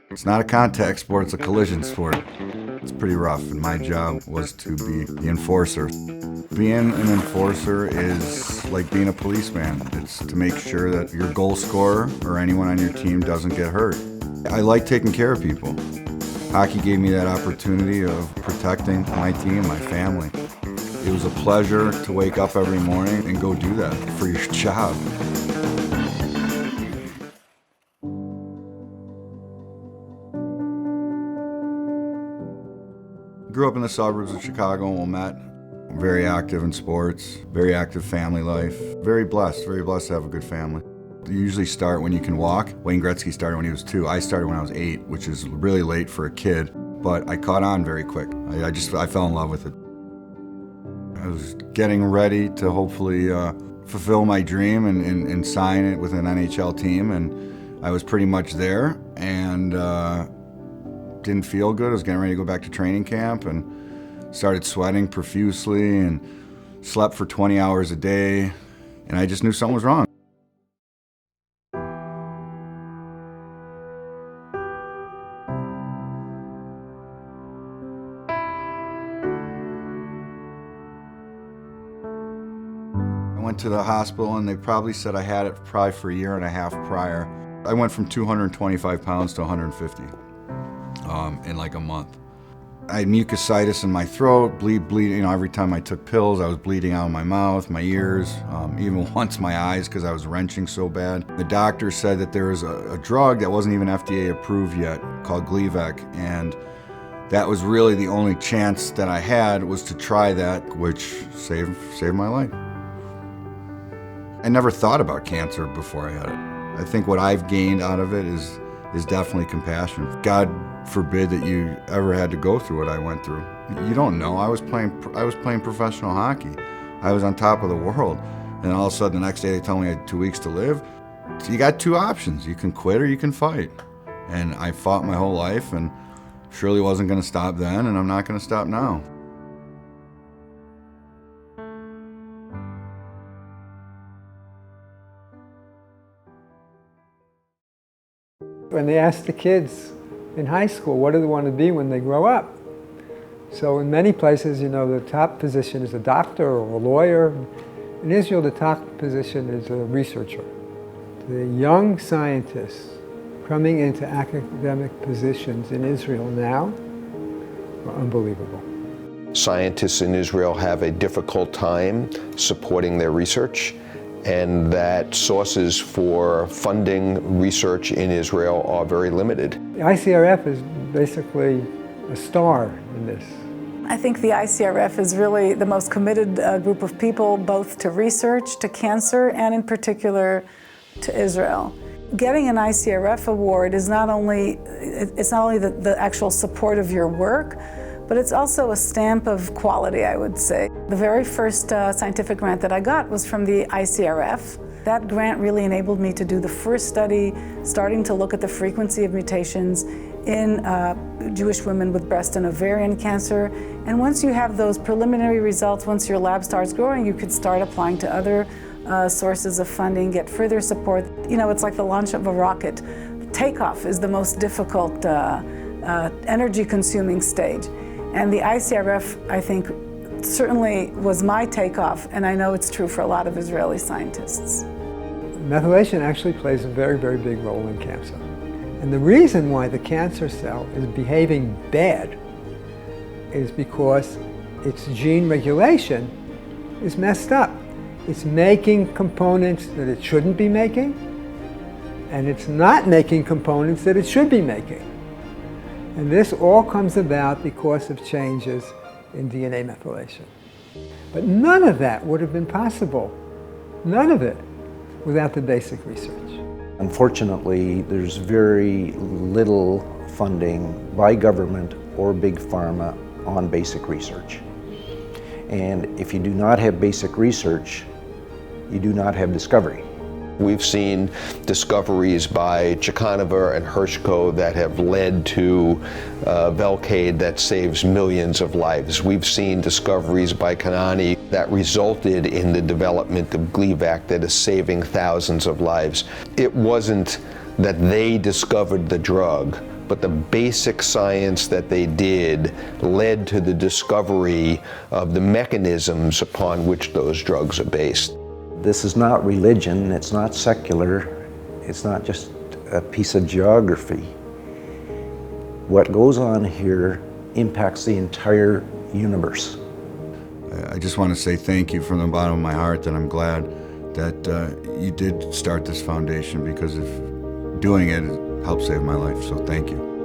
It's not a contact sport, it's a collision sport. It's pretty rough, and my job was to be the enforcer. Being an enforcer is like being a policeman. It's to make sure that your goal scorer or anyone on your team doesn't get hurt. I like taking care of people. Hockey gave me that opportunity of protecting my team, my family. It was a pleasure to wake up every morning and go do that for your job. Grew up in the suburbs of Chicago and Wilmette. Very active in sports, very active family life. Very blessed to have a good family. You usually start when you can walk. Wayne Gretzky started when he was 2. I started when I was 8, which is really late for a kid, but I caught on very quick. I fell in love with it. I was getting ready to hopefully fulfill my dream and sign it with an NHL team, and I was pretty much there, and didn't feel good. I was getting ready to go back to training camp and started sweating profusely and slept for 20 hours a day, and I just knew something was wrong. I went to the hospital and they probably said I had it probably for a year and a half prior. I went from 225 pounds to 150 in like a month. I had mucositis in my throat, bleeding. Every time I took pills, I was bleeding out of my mouth, my ears, even once my eyes because I was wrenching so bad. The doctor said that there was a drug that wasn't even FDA approved yet called Gleevec, and that was really the only chance that I had was to try that, which saved my life. I never thought about cancer before I had it. I think what I've gained out of it is definitely compassion. God forbid that you ever had to go through what I went through. You don't know. I was playing professional hockey. I was on top of the world. And all of a sudden the next day they tell me I had 2 weeks to live. So you got 2 options. You can quit or you can fight. And I fought my whole life and surely wasn't going to stop then, and I'm not going to stop now. When they ask the kids in high school, what do they want to be when they grow up? So in many places, the top position is a doctor or a lawyer. In Israel, the top position is a researcher. The young scientists coming into academic positions in Israel now are unbelievable. Scientists in Israel have a difficult time supporting their research, and that sources for funding research in Israel are very limited. The ICRF is basically a star in this. I think the ICRF is really the most committed group of people, both to research, to cancer, and in particular to Israel. Getting an ICRF award is not only the actual support of your work, but it's also a stamp of quality, I would say. The very first scientific grant that I got was from the ICRF. That grant really enabled me to do the first study starting to look at the frequency of mutations in Jewish women with breast and ovarian cancer. And once you have those preliminary results, once your lab starts growing, you could start applying to other sources of funding, get further support. It's like the launch of a rocket. Takeoff is the most difficult energy-consuming stage. And the ICRF, I think, certainly was my takeoff, and I know it's true for a lot of Israeli scientists. Methylation actually plays a very, very big role in cancer. And the reason why the cancer cell is behaving bad is because its gene regulation is messed up. It's making components that it shouldn't be making, and it's not making components that it should be making. And this all comes about because of changes in DNA methylation. But none of that would have been possible, none of it, without the basic research. Unfortunately, there's very little funding by government or big pharma on basic research. And if you do not have basic research, you do not have discovery. We've seen discoveries by Chikanover and Hershko that have led to Velcade that saves millions of lives. We've seen discoveries by Kanani that resulted in the development of Gleevec that is saving thousands of lives. It wasn't that they discovered the drug, but the basic science that they did led to the discovery of the mechanisms upon which those drugs are based. This is not religion, it's not secular, it's not just a piece of geography. What goes on here impacts the entire universe. I just want to say thank you from the bottom of my heart that I'm glad that you did start this foundation, because if doing it helped save my life, so thank you.